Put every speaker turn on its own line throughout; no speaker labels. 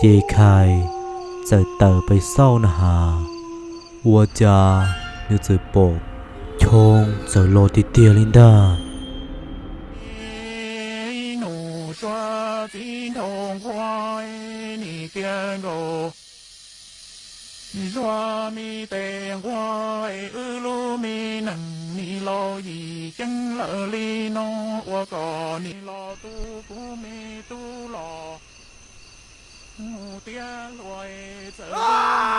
揭开在等被烧那哈，我家你在播，冲在落地跌领的。
努说金童花，你点罗，你说mi tên hoa ư lu mi nằng ni lo gì chẳng lỡ li nó qua cò ni lo tu cu mi tu lo ngu tia loài sợ lu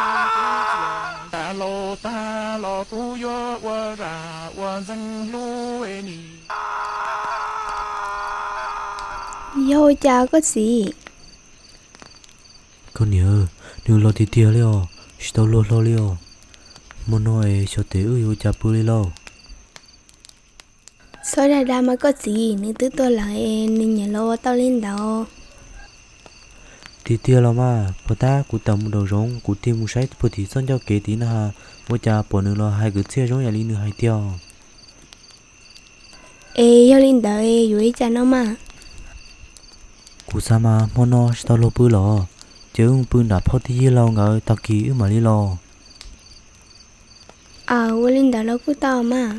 mi tu chiang ta lo cu yo qua ra qua dân lu e ni
Yo cha có gì?
Con nhớ, nếu lo thì tia liao, tao lo liao, muốn nói cho tế ư cha bự liao.
Sao ra mà có gì? Nếu tứ tôi lại nên nhà lo tao lên đầu.
Thì tia lo mà, bà ta cụ tầm đầu rong, cụ tiêm một sai, bà thì son cho kế tí nè ha, bà cha bỏ nữa lo hai cái xe rong nhà đi nữa hai tia.
Ê, yo lên đầu ê, vui cha nó mà.
Cụ sao mà muốn nói tao lo bự lo, chứ không bự đã phao thì lo ngờ tao kỹ mà đi lo.
Yo lên đầu lo của tao mà.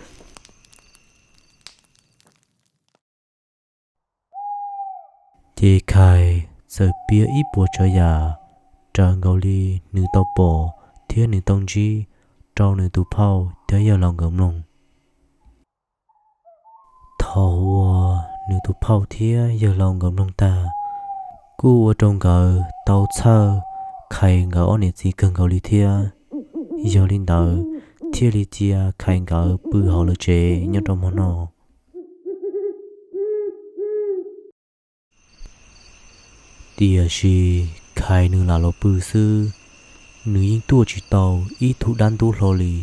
Chị khai giờ bia ít bùa cho già, tròn gấu ly nữ tàu bò, thiên nữ tông chi, trâu nữ tụ phao, thế giờ lòng ngầm lòng. Thầu nữ tụ phao thế giờ lòng ngầm lòng ta, cú ở trong gờ tàu chơ, khai gờ ở nét gì cần gấu ly thế, giờ linh đạo thế ly chia khai gờ bự họ là chế nhớ trong món nọ. Tia shi khai nữ là lo bự sư, nữ yên tua chỉ tàu ít thụ đan tu lo lì.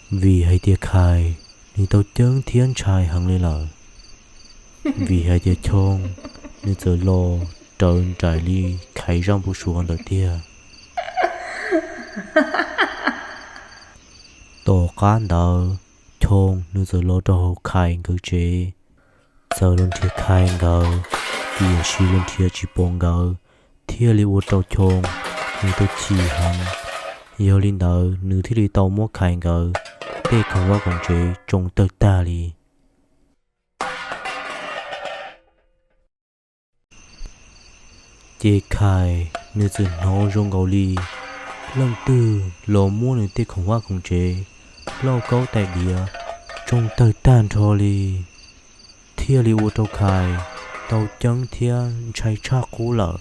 Vì hai tia khai, nữ tàu chân thiên trai hằng lê lờ. Vì hai tia chong, nữ giờ lo trơn trải ly khai rong bù xuống đời tia. Tổ cán đờ, chong nữ giờ lo cho hồ khai ngư chế. Giờ luôn thiệt khai ngờ, tia shi luôn thiệt chỉ bông ngờ. Thiệt li vô tàu chong, nữ tàu chỉ hằng. Yêu linh đờ, nữ thiết li tàu mua khai ngờ. Để không có con chế trong tờ ta li. Chế khai, nữ dự nó rong gấu li. Lần tư, lò mua nữ tê không có con chế. Lâu câu tại địa, trong tờ tan thô li. Thia li vô tàu khai, tàu chân thia chạy chắc cú lợ.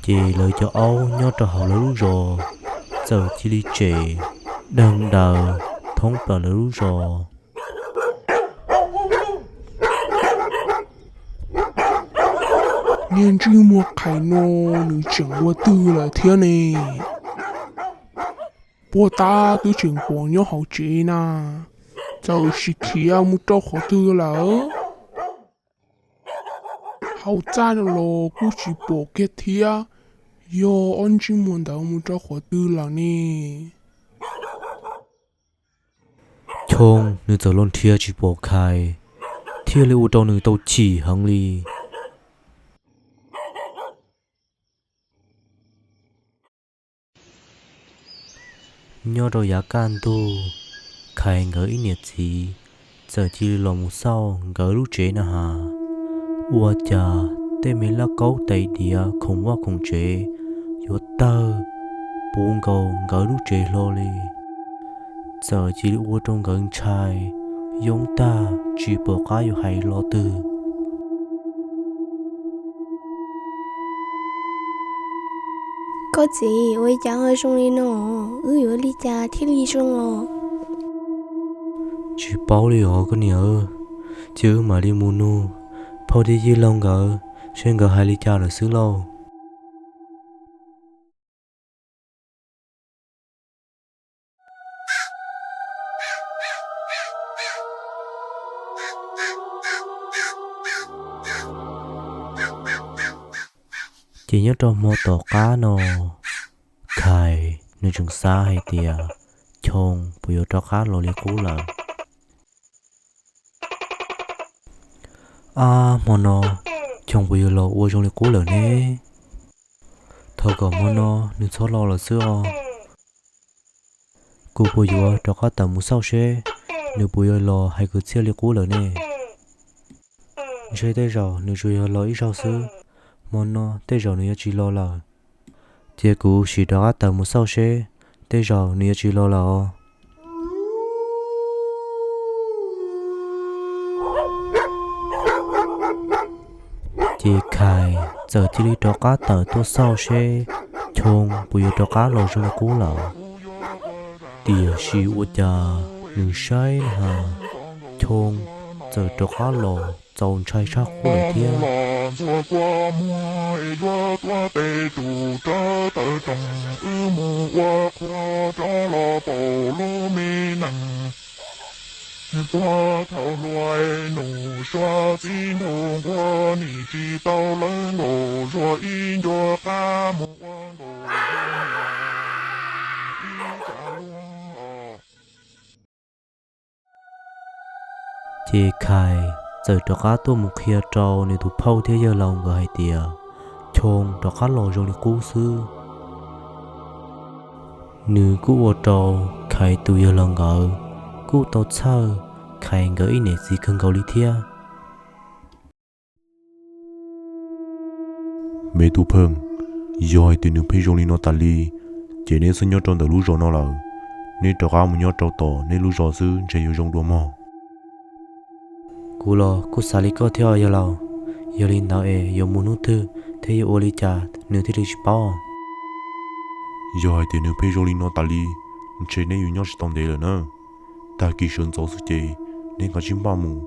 Chị lời cho Âu nhớ cho họ lũ rồ. Giờ chỉ đi trẻ đừng đờ thông tờ lũ rồ.
Nên chứ mua khai nô nữ chẳng qua tư là thế này. Bố ta tư chẳng bỏ nhớ hậu chế nà. Giờ xì kia mua cho khó tư là hậu cha được lò cũng chỉ bỏ kết thia. Yo anh chỉ muốn đâu mua cho khó tư là nè.
Chong nữ giờ luôn thia chỉ bỏ khai. Thia lưu đâu nữ tàu chỉ hăng li. Nhớ rồi giá can tu. Khai ngỡ ý nhiệt gì. Giờ chỉ lò một sau ngỡ lúc chế nà hà. Ua cha tê mê lá cấu tay địa không qua không chế. Yo tơ bốn cầu ngỡ lúc chế lô li. Giờ chỉ ua trong gần trai. Giống ta chỉ bỏ cá yo hay lo tư.
Có gì? Ôi cha ơi xong đi nó. Yo li cha thiết li xong lo.
Chỉ bảo li họ có nhớ. Chứ mà đi mua nu. Phao đi dư lòng gỡ. Xuyên gỡ hai li cha là xứ lâu. Chỉ nhớ trong mô tổ cá nô. Khai nơi trường xa hay tìa. Chong bùi cho cá lô li cú lợ. à mà nó chồng bây giờ lo uo trong lấy cú lợn nè thầu có mà nó nên xóa lo là xưa cú bây giờ cho các tầm một sau xe nếu bây giờ lo hay cứ chia lấy cú lợn nè chơi tới rồi nếu chơi lo ít sau xưa mà nó tới rồi nếu chỉ lo là chia cú chỉ đó các tầm một sau xe tới rồi nếu chỉ lo là chị khai giờ chỉ đi đó cá tờ tôi sau xe chôn bây giờ đó cá lò trong cú lợ tìa xí u cha nữ sai hà chôn giờ đó cá lò dầu trái sắc cú lợ thiên
cho qua mua cho qua tê chủ cho tờ trồng mù qua qua cho lo bổ lô mi nặng qua thầu loài nụ xoa xin hồn qua nị chi tao lớn nổ rồi in cho ca một quan đồ
chị khai giờ đó cá tôi một kia trâu nên tụ phâu thế giờ lòng người hay tìa chôn đó cá lò trong cú sư nữ cú ô trâu khai tụ giờ lòng ngờ cú tao chơi khai ngỡ ý nè gì không cầu lý thia
mẹ tu phăng rồi từ nương phê trong lý nó tali chỉ nên sinh nhớ trong đầu lũ rồi nó là nên cho cá một nhớ trâu to nên lũ rồi sư chỉ yêu trong đua mò
cú lo cú xả lý có theo giờ lâu giờ linh đạo giờ muốn nút thư thế giờ ô lý cha nửa thế đi bao
rồi từ nương phê trong lý nó tali chỉ nên yêu nhớ trong đấy là nữa ta kỳ sơn giáo sư chế nên có chim ba mù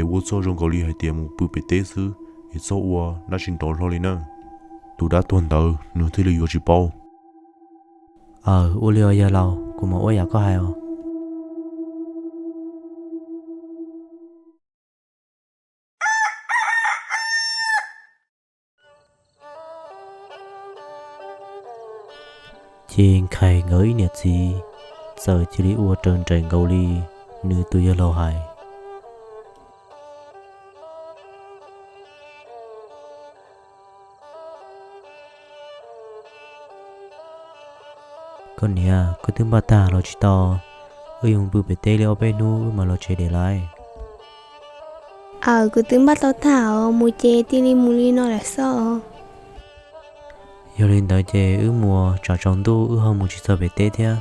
vô số trong cầu lý hay tiệm một bữa bể tế sư số ua đã xin tổ rồi nữa tụi đã tuần đầu nửa thế là vô chỉ bao
ô lý giờ lâu cũng mà ô giờ có hay không trên khai ngới nhiệt gì giờ chỉ đi ua trơn trần cầu ly như tôi giờ lâu hài con nè có tiếng bà ta lo chỉ to dùng bự bể tê leo bên nu mà lo chơi để lại
cứ tính bắt tao thảo mua chè ti li mua li nó là sao
giờ lên tới chơi mùa trả tròn tu hơn một chiếc xe bể tê thế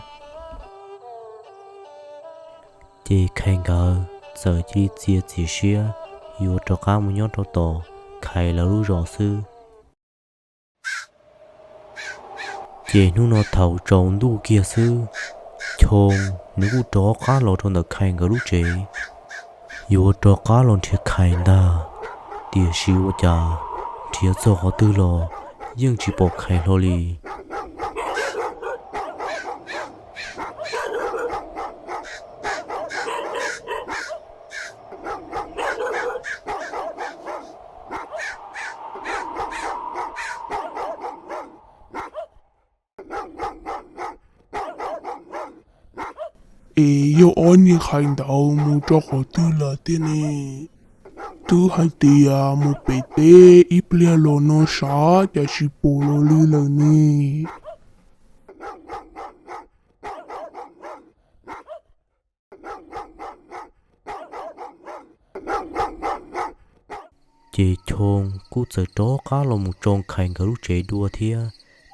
chị khai ngờ giờ chỉ chia chỉ xia yêu cho cá một nhót to to khai là lú rõ sư chị nu nó thầu tròn tu kia sư chôn nếu có cá lò trong được khai ngờ lú chị yêu cho cá lon thiệt khai đa địa siêu cha thiệt cho họ tư lò nhưng chỉ bỏ khai lò li
yo on ni khai đầu mu cho họ tư là thế này tư hai tia mu bể tê ít lia lo nó sa cho chỉ bồ lo li là nè
chị chôn cú giờ đó cá là một tròn khai ngờ lúc trẻ đua thia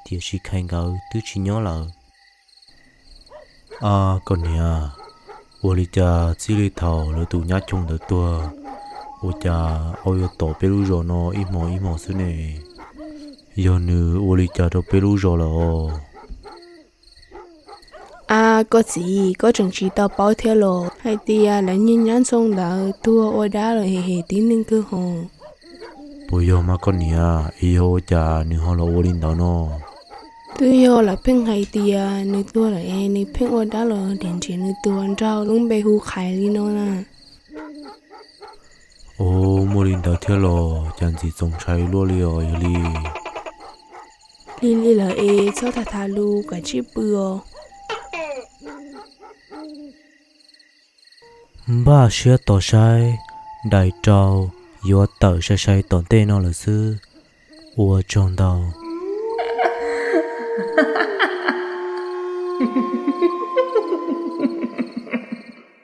thì chỉ khai ngờ tứ chỉ nhớ là con nhà ô li cha chỉ li thầu là tụ nhát chung được tua ô cha ôi tổ bê lu rồi nó ít mò xứ này giờ nữa ô li cha đâu bê lu rồi là
có gì có chẳng chỉ tao bảo theo lo hai tia là nhìn nhắn xong đã tua ôi đã rồi hề tiếng lên cơ hồ
bây giờ mà con nhà yêu cha nữa họ là ô linh đó nó
tôi yêu là phèn hai tia nữa tua là em nữa phèn ôi đã rồi điện chỉ nữa tua ăn rau luôn bê hu khai đi nó nè
mô linh đó theo lo chẳng chỉ trồng trái lúa li rồi
li là cho thà lu cả chiếc bừa
ba xe tỏ sai đại trâu yo tờ sai sai tổn tê nó là sư ua trong đầu